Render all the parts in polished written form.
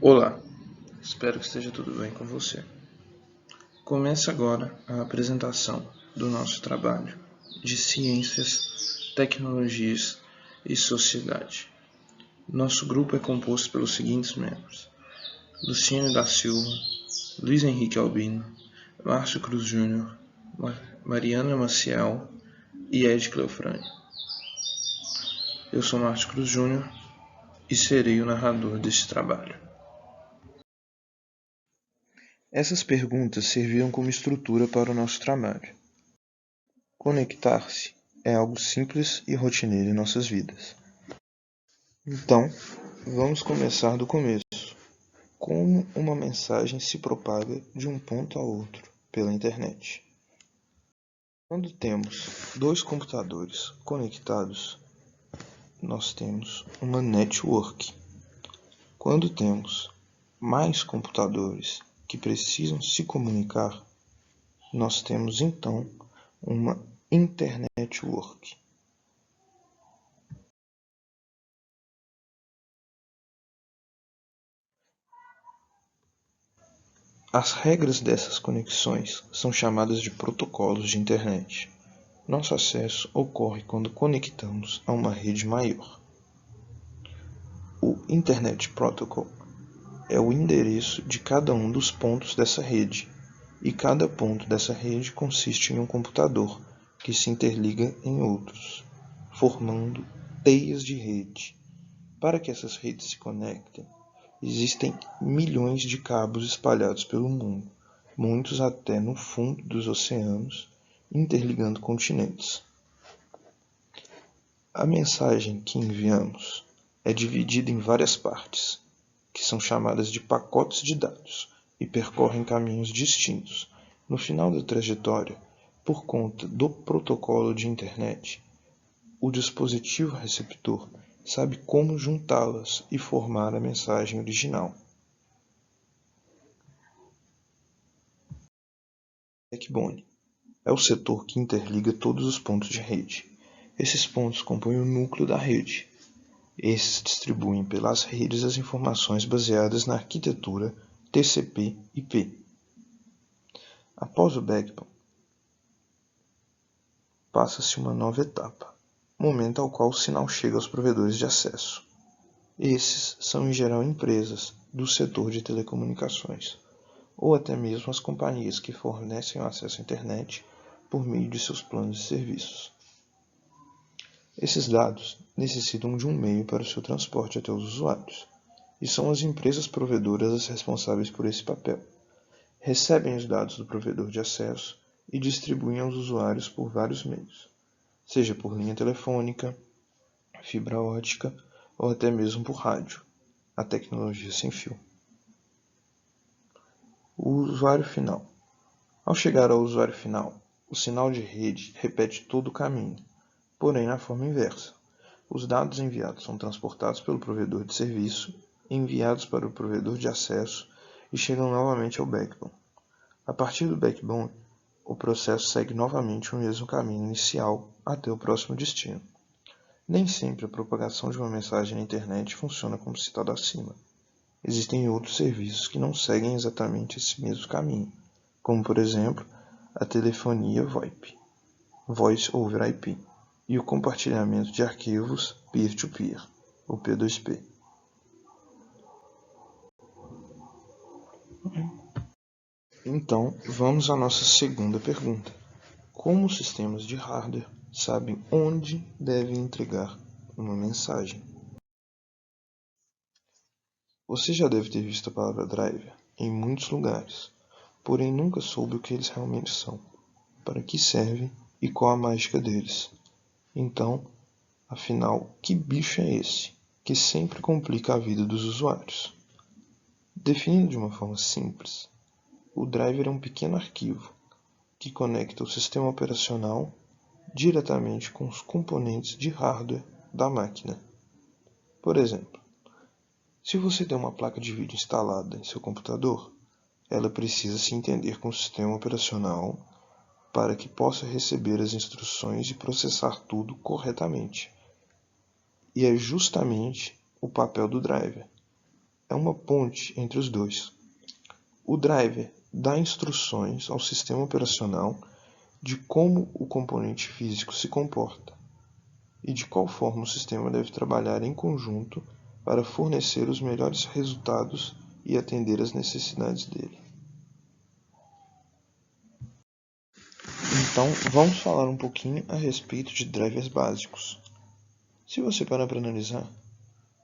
Olá, espero que esteja tudo bem com você. Começa agora a apresentação do nosso trabalho de Ciências, Tecnologias e Sociedade. Nosso grupo é composto pelos seguintes membros: Luciane da Silva, Luiz Henrique Albino, Márcio Cruz Júnior, Mariana Maciel e Ed Cleofrani. Eu sou Márcio Cruz Júnior e serei o narrador deste trabalho. Essas perguntas serviram como estrutura para o nosso trabalho. Conectar-se é algo simples e rotineiro em nossas vidas. Então, vamos começar do começo. Como uma mensagem se propaga de um ponto a outro pela internet. Quando temos dois computadores conectados, nós temos uma network. Quando temos mais computadores que precisam se comunicar, nós temos então uma internetwork. As regras dessas conexões são chamadas de protocolos de internet. Nosso acesso ocorre quando conectamos a uma rede maior. O Internet Protocol é o endereço de cada um dos pontos dessa rede, e cada ponto dessa rede consiste em um computador que se interliga em outros, formando teias de rede. Para que essas redes se conectem, existem milhões de cabos espalhados pelo mundo, muitos até no fundo dos oceanos, interligando continentes. A mensagem que enviamos é dividida em várias partes, que são chamadas de pacotes de dados e percorrem caminhos distintos. No final da trajetória, por conta do protocolo de internet, o dispositivo receptor sabe como juntá-las e formar a mensagem original. Backbone é o setor que interliga todos os pontos de rede. Esses pontos compõem o núcleo da rede. Esses distribuem pelas redes as informações baseadas na arquitetura TCP/IP. Após o backbone, passa-se uma nova etapa, momento ao qual o sinal chega aos provedores de acesso. Esses são em geral empresas do setor de telecomunicações, ou até mesmo as companhias que fornecem o acesso à internet por meio de seus planos de serviços. Esses dados necessitam de um meio para o seu transporte até os usuários, e são as empresas provedoras as responsáveis por esse papel. Recebem os dados do provedor de acesso e distribuem aos usuários por vários meios, seja por linha telefônica, fibra ótica ou até mesmo por rádio, a tecnologia sem fio. O usuário final. Ao chegar ao usuário final, o sinal de rede repete todo o caminho, porém na forma inversa. Os dados enviados são transportados pelo provedor de serviço, enviados para o provedor de acesso e chegam novamente ao backbone. A partir do backbone, o processo segue novamente o mesmo caminho inicial até o próximo destino. Nem sempre a propagação de uma mensagem na internet funciona como citado acima. Existem outros serviços que não seguem exatamente esse mesmo caminho, como por exemplo a telefonia VoIP, Voice over IP, e o compartilhamento de arquivos peer-to-peer, o P2P. Então, vamos à nossa segunda pergunta. Como os sistemas de hardware sabem onde devem entregar uma mensagem? Você já deve ter visto a palavra driver em muitos lugares, porém nunca soube o que eles realmente são, para que servem e qual a mágica deles. Então, afinal, que bicho é esse que sempre complica a vida dos usuários? Definido de uma forma simples, o driver é um pequeno arquivo que conecta o sistema operacional diretamente com os componentes de hardware da máquina. Por exemplo, se você tem uma placa de vídeo instalada em seu computador, ela precisa se entender com o sistema operacional para que possa receber as instruções e processar tudo corretamente. E é justamente o papel do driver. é uma ponte entre os dois. O driver dá instruções ao sistema operacional de como o componente físico se comporta e de qual forma o sistema deve trabalhar em conjunto para fornecer os melhores resultados e atender às necessidades dele. Então, vamos falar um pouquinho a respeito de drivers básicos. Se você parar para analisar,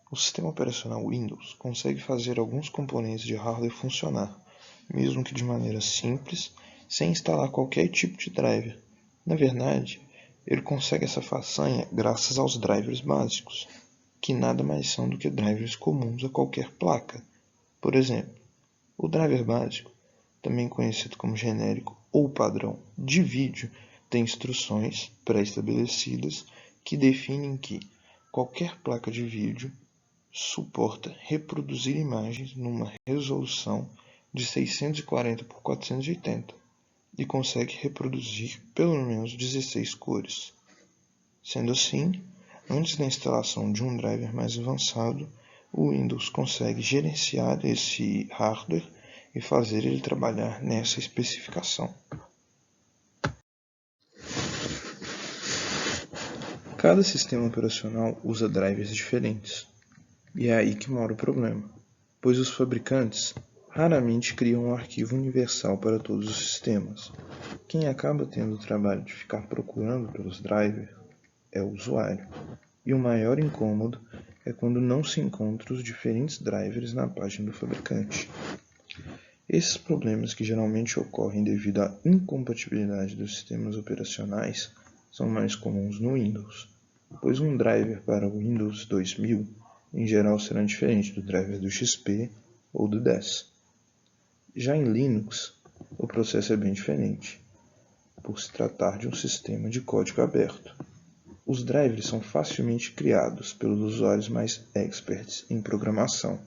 o sistema operacional Windows consegue fazer alguns componentes de hardware funcionar, mesmo que de maneira simples, sem instalar qualquer tipo de driver. Na verdade, ele consegue essa façanha graças aos drivers básicos, que nada mais são do que drivers comuns a qualquer placa. Por exemplo, o driver básico, também conhecido como genérico ou padrão de vídeo, tem instruções pré-estabelecidas que definem que qualquer placa de vídeo suporta reproduzir imagens numa resolução de 640 por 480 e consegue reproduzir pelo menos 16 cores. Sendo assim, antes da instalação de um driver mais avançado, o Windows consegue gerenciar esse hardware e fazer ele trabalhar nessa especificação. Cada sistema operacional usa drivers diferentes, e é aí que mora o problema, pois os fabricantes raramente criam um arquivo universal para todos os sistemas. Quem acaba tendo o trabalho de ficar procurando pelos drivers é o usuário, e o maior incômodo é quando não se encontram os diferentes drivers na página do fabricante. Esses problemas, que geralmente ocorrem devido à incompatibilidade dos sistemas operacionais, são mais comuns no Windows, pois um driver para o Windows 2000 em geral será diferente do driver do XP ou do 10. Já em Linux, o processo é bem diferente, por se tratar de um sistema de código aberto. Os drivers são facilmente criados pelos usuários mais experts em programação.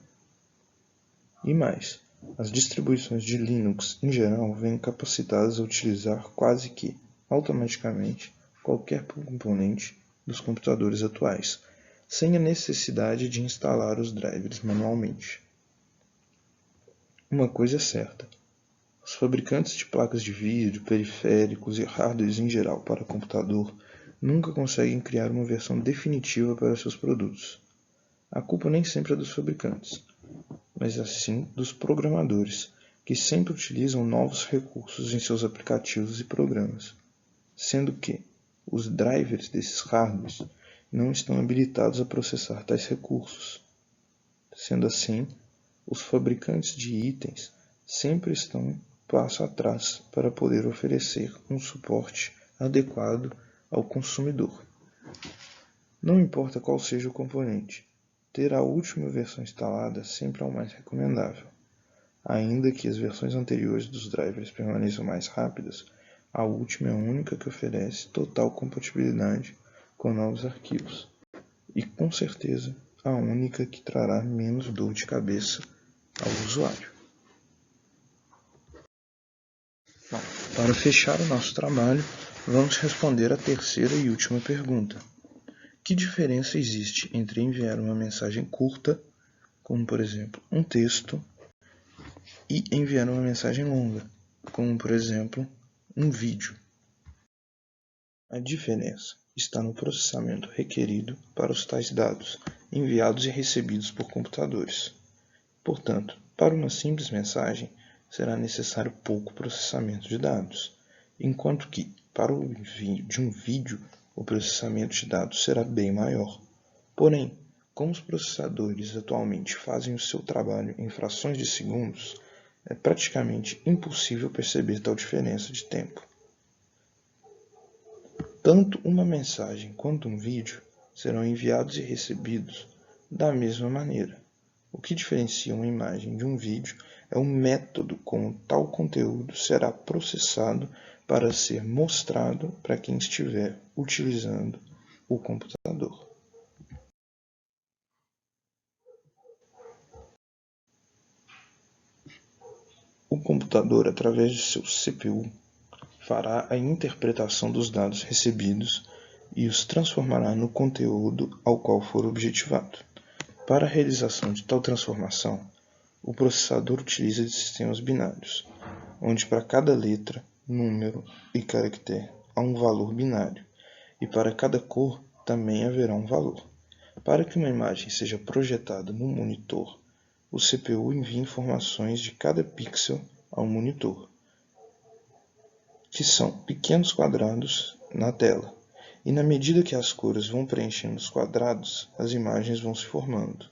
E mais, as distribuições de Linux em geral vêm capacitadas a utilizar quase que automaticamente qualquer componente dos computadores atuais, sem a necessidade de instalar os drivers manualmente. Uma coisa é certa: os fabricantes de placas de vídeo, periféricos e hardwares em geral para computador nunca conseguem criar uma versão definitiva para seus produtos. A culpa nem sempre é dos fabricantes, mas assim dos programadores, que sempre utilizam novos recursos em seus aplicativos e programas, sendo que os drivers desses hardwares não estão habilitados a processar tais recursos. Sendo assim, os fabricantes de itens sempre estão passo atrás para poder oferecer um suporte adequado ao consumidor. Não importa qual seja o componente, ter a última versão instalada sempre é o mais recomendável. Ainda que as versões anteriores dos drivers permaneçam mais rápidas, a última é a única que oferece total compatibilidade com novos arquivos, e com certeza a única que trará menos dor de cabeça ao usuário. Bom, para fechar o nosso trabalho, vamos responder a terceira e última pergunta. Que diferença existe entre enviar uma mensagem curta, como por exemplo um texto, e enviar uma mensagem longa, como por exemplo um vídeo? A diferença está no processamento requerido para os tais dados enviados e recebidos por computadores. Portanto, para uma simples mensagem, será necessário pouco processamento de dados, enquanto que, para o envio de um vídeo, o processamento de dados será bem maior. Porém, como os processadores atualmente fazem o seu trabalho em frações de segundos, é praticamente impossível perceber tal diferença de tempo. Tanto uma mensagem quanto um vídeo serão enviados e recebidos da mesma maneira. O que diferencia uma imagem de um vídeo é o método como tal conteúdo será processado para ser mostrado para quem estiver utilizando o computador. O computador, através de seu CPU, fará a interpretação dos dados recebidos e os transformará no conteúdo ao qual for objetivado. Para a realização de tal transformação, o processador utiliza de sistemas binários, onde para cada letra, número e caractere há um valor binário, e para cada cor também haverá um valor. Para que uma imagem seja projetada no monitor, o CPU envia informações de cada pixel ao monitor, que são pequenos quadrados na tela, e na medida que as cores vão preenchendo os quadrados, as imagens vão se formando.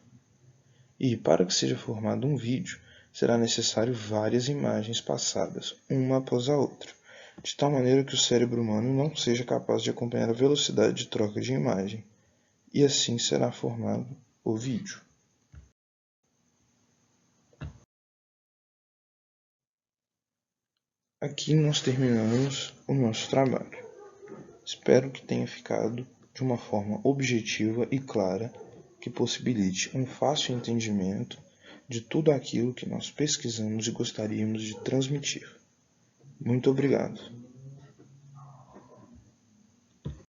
E, para que seja formado um vídeo, será necessário várias imagens passadas, uma após a outra, de tal maneira que o cérebro humano não seja capaz de acompanhar a velocidade de troca de imagem, e assim será formado o vídeo. Aqui nós terminamos o nosso trabalho. Espero que tenha ficado de uma forma objetiva e clara, que possibilite um fácil entendimento de tudo aquilo que nós pesquisamos e gostaríamos de transmitir. Muito obrigado.